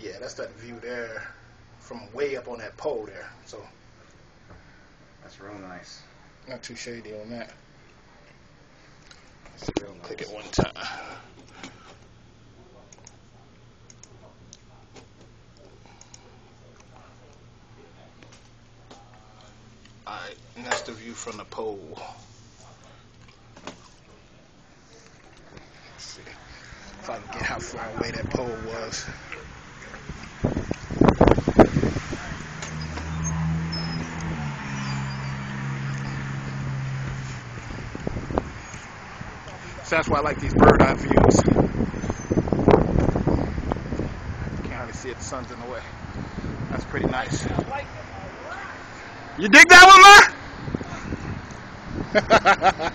Yeah, that's that view there from way up on that pole there. So that's real nice. Not too shady on that. Let's see if I can click it one time. Alright, and that's the view from the pole. Let's see if I can get how far away that pole was. So that's why I like these bird eye views. Can't hardly see it, the sun's in the way. That's pretty nice. You dig that one, man?